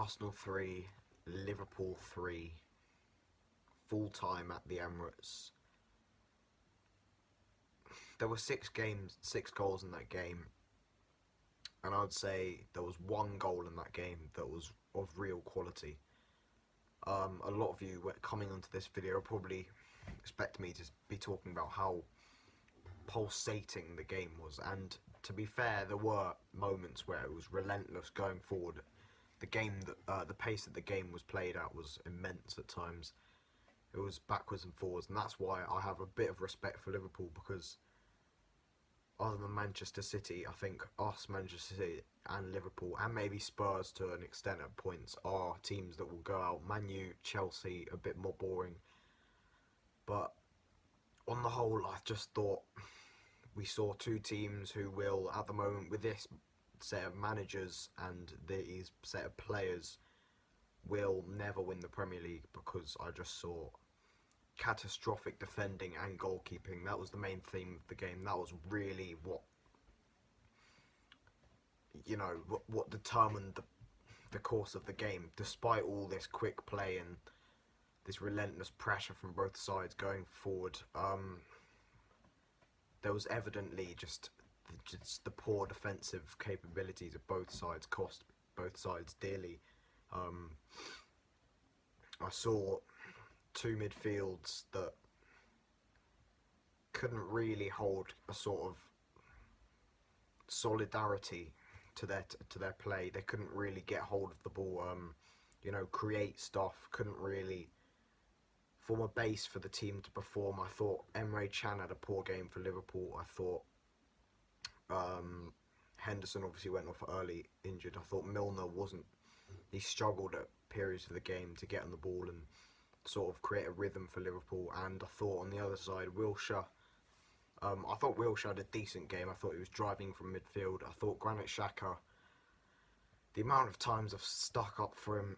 Arsenal 3, Liverpool 3, full time at the Emirates. There were 6 goals in that game, and I'd say there was one goal in that game that was of real quality. A lot of you coming onto this video probably expect me to be talking about how pulsating the game was, and to be fair, there were moments where it was relentless going forward. The pace that the game was played at was immense at times. It was backwards and forwards, and that's why I have a bit of respect for Liverpool, because other than Manchester City, I think us, Manchester City and Liverpool, and maybe Spurs to an extent at points, are teams that will go out. Man U, Chelsea, a bit more boring. But on the whole, I just thought we saw two teams who will, at the moment, with this set of managers and these set of players, will never win the Premier League, because I just saw catastrophic defending and goalkeeping. That was the main theme of the game. That was really what determined the course of the game. Despite all this quick play and this relentless pressure from both sides going forward, there was evidently just the poor defensive capabilities of both sides cost both sides dearly. I saw two midfields that couldn't really hold a sort of solidarity to their play. They couldn't really get hold of the ball, create stuff, couldn't really form a base for the team to perform. I thought Emre Can had a poor game for Liverpool. I thought Henderson obviously went off early injured. I thought Milner he struggled at periods of the game to get on the ball and sort of create a rhythm for Liverpool. And I thought on the other side, Wilshere, I thought Wilshere had a decent game. I thought he was driving from midfield. I thought Granit Xhaka, the amount of times I've stuck up for him,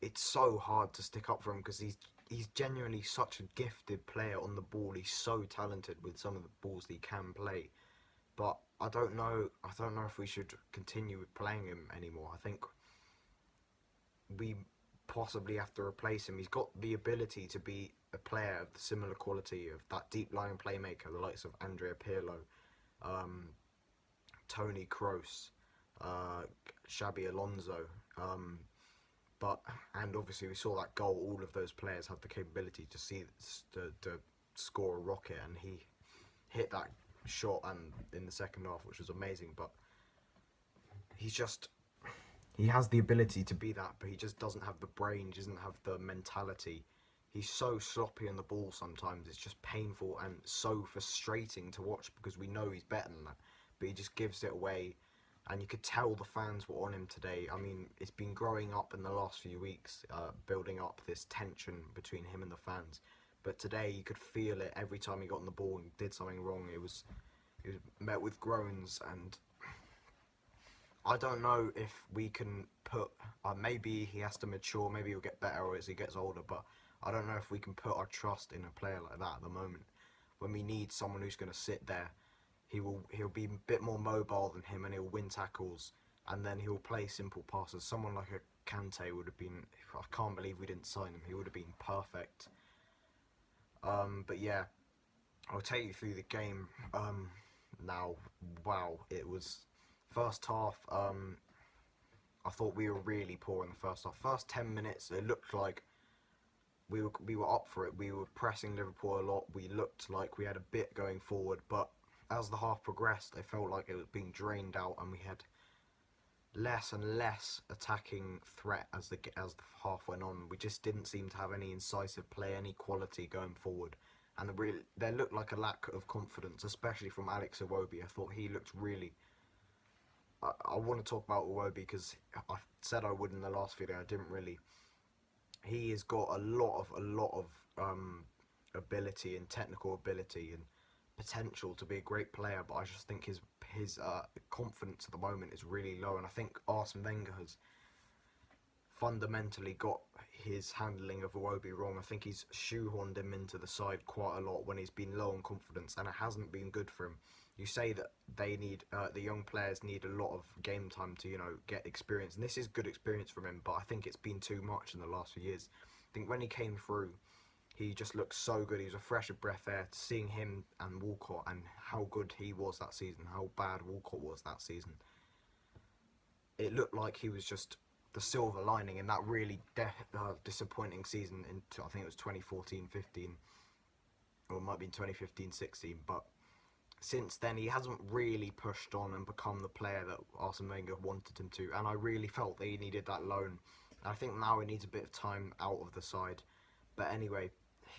it's so hard to stick up for him, because he's genuinely such a gifted player on the ball. He's so talented with some of the balls that he can play. But I don't know if we should continue with playing him anymore. I think we possibly have to replace him. He's got the ability to be a player of the similar quality of that deep lying playmaker, the likes of Andrea Pirlo, Toni Kroos, Xabi Alonso, and obviously we saw that goal. All of those players have the capability to score a rocket, and he hit that shot and in the second half, which was amazing. But he has the ability to be that, but he just doesn't have the brain, he doesn't have the mentality. He's so sloppy on the ball sometimes, it's just painful and so frustrating to watch, because we know he's better than that, but he just gives it away. And you could tell the fans were on him today. I mean, it's been growing up in the last few weeks, building up this tension between him and the fans. But today you could feel it every time he got on the ball and did something wrong. It was met with groans, and I don't know if we can put, maybe he has to mature, maybe he'll get better as he gets older, but I don't know if we can put our trust in a player like that at the moment, when we need someone who's going to sit there. He'll be a bit more mobile than him, and he'll win tackles, and then he'll play simple passes. Someone like a Kante would have been, I can't believe we didn't sign him, he would have been perfect. But yeah, I'll take you through the game now. Wow, it was first half. I thought we were really poor in the first half. First 10 minutes, it looked like we were up for it. We were pressing Liverpool a lot. We looked like we had a bit going forward, but as the half progressed, I felt like it was being drained out, and we had less and less attacking threat as the half went on. We just didn't seem to have any incisive play, any quality going forward, and there looked like a lack of confidence, especially from Alex Iwobi. I thought he looked really. I want to talk about Iwobi because I said I would in the last video. I didn't really. He has got a lot of ability and technical ability and potential to be a great player, but I just think his confidence at the moment is really low, and I think Arsene Wenger has fundamentally got his handling of Iwobi wrong. I think he's shoehorned him into the side quite a lot when he's been low on confidence, and it hasn't been good for him. You say that they need the young players need a lot of game time to get experience, and this is good experience from him. But I think it's been too much in the last few years. I think when he came through, he just looked so good. He was a fresh of breath air. Seeing him and Walcott and how good he was that season, how bad Walcott was that season, it looked like he was just the silver lining in that really disappointing season I think it was 2014-15, or it might have been 2015-16, but since then he hasn't really pushed on and become the player that Arsene Wenger wanted him to, and I really felt that he needed that loan. I think now he needs a bit of time out of the side. But anyway,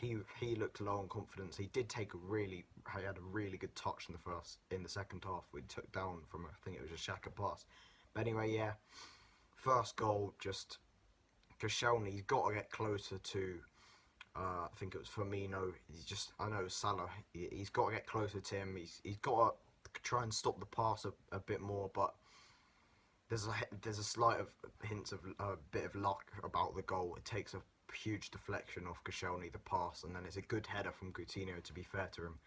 he looked low on confidence. He had a really good touch in the second half. We took down from, I think it was a Xhaka pass. But anyway, yeah, first goal, just Koscielny's got to get closer to, I think it was Firmino. I know it was Salah. He's got to get closer to him. He's got to try and stop the pass a bit more. But there's a slight of hints of a bit of luck about the goal. It takes a huge deflection off Koscielny, the pass, and then it's a good header from Coutinho, to be fair to him.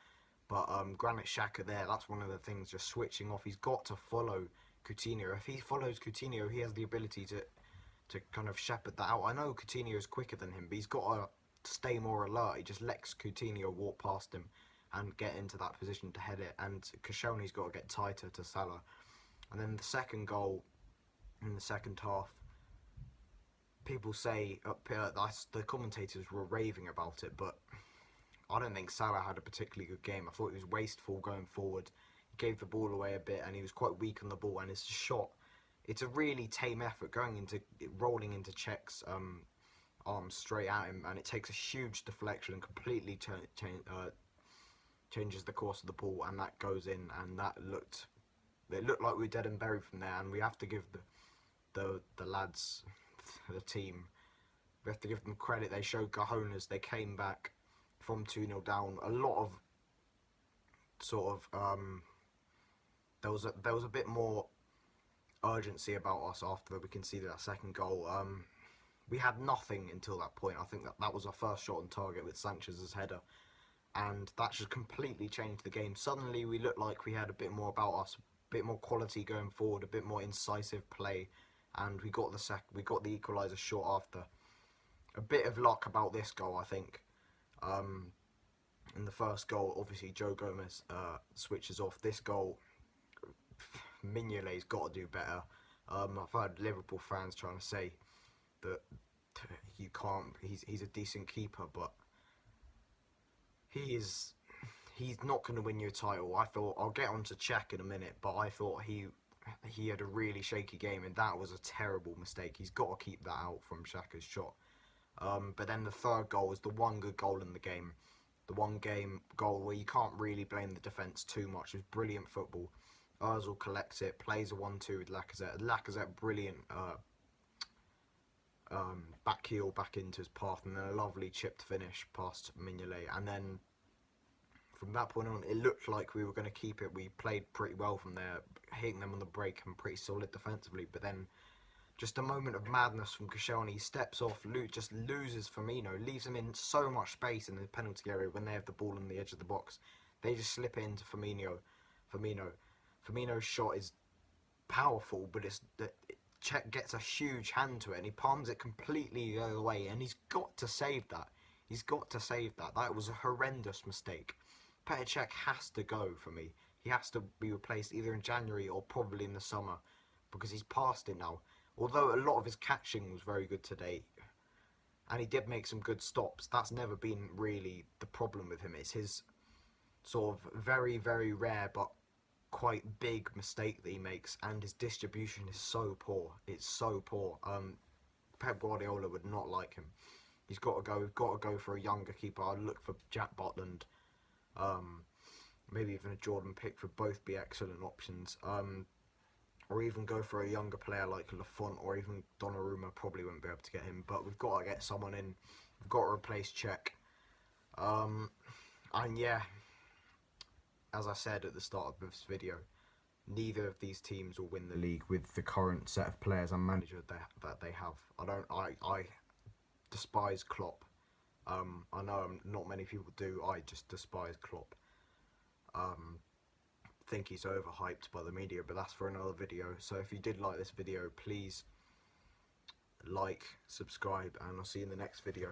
But Granit Xhaka there, that's one of the things, just switching off. He's got to follow Coutinho. If he follows Coutinho, he has the ability to kind of shepherd that out. I know Coutinho is quicker than him, but he's got to stay more alert. He just lets Coutinho walk past him and get into that position to head it, and Koscielny's got to get tighter to Salah. And then the second goal in the second half, people say the commentators were raving about it, but I don't think Salah had a particularly good game. I thought he was wasteful going forward. He gave the ball away a bit, and he was quite weak on the ball. And his shot, it's a really tame effort rolling into Cech's arms straight at him, and it takes a huge deflection and completely changes the course of the ball, and that goes in. And it looked like we were dead and buried from there. And we have to give the lads, the team, we have to give them credit. They showed cojones. They came back from 2-0 down. A lot of there was a bit more urgency about us after we conceded that second goal. We had nothing until that point. I think that was our first shot on target with Sanchez's header, and that just completely changed the game. Suddenly we looked like we had a bit more about us, a bit more quality going forward, a bit more incisive play, and we got the equaliser short after. A bit of luck about this goal, I think. In the first goal, obviously Joe Gomez switches off. This goal, Mignolet's got to do better. I've heard Liverpool fans trying to say that you can't. He's a decent keeper, but he's not going to win you a title. I thought, I'll get on to Cech in a minute, but I thought he had a really shaky game, and that was a terrible mistake. He's got to keep that out from Xhaka's shot. But then the third goal was the one good goal in the game. The one game goal where you can't really blame the defence too much. It was brilliant football. Ozil collects it, plays a 1-2 with Lacazette. Lacazette, brilliant back heel back into his path, and then a lovely chipped finish past Mignolet. And then from that point on, it looked like we were going to keep it. We played pretty well from there, hitting them on the break and pretty solid defensively. But then just a moment of madness from Koscielny. He steps off, just loses Firmino, leaves him in so much space in the penalty area when they have the ball on the edge of the box. They just slip it into Firmino. Firmino's shot is powerful, but Cech gets a huge hand to it, and he palms it completely the other way, and he's got to save that. That was a horrendous mistake. Petr Cech has to go for me. He has to be replaced either in January or probably in the summer, because he's past it now. Although a lot of his catching was very good today, and he did make some good stops, that's never been really the problem with him. It's his sort of very, very rare but quite big mistake that he makes, and his distribution is so poor. It's so poor. Pep Guardiola would not like him. He's got to go. We've got to go for a younger keeper. I'd look for Jack Butland, maybe even a Jordan Pickford. Both be excellent options. Or even go for a younger player like Lafont, or even Donnarumma. Probably wouldn't be able to get him, but we've got to get someone in. We've got to replace Cech. And yeah, as I said at the start of this video, neither of these teams will win the league with the current set of players and manager that they have. I despise Klopp. I know not many people do. I just despise Klopp. Think he's overhyped by the media, but that's for another video. So if you did like this video, please like, subscribe, and I'll see you in the next video.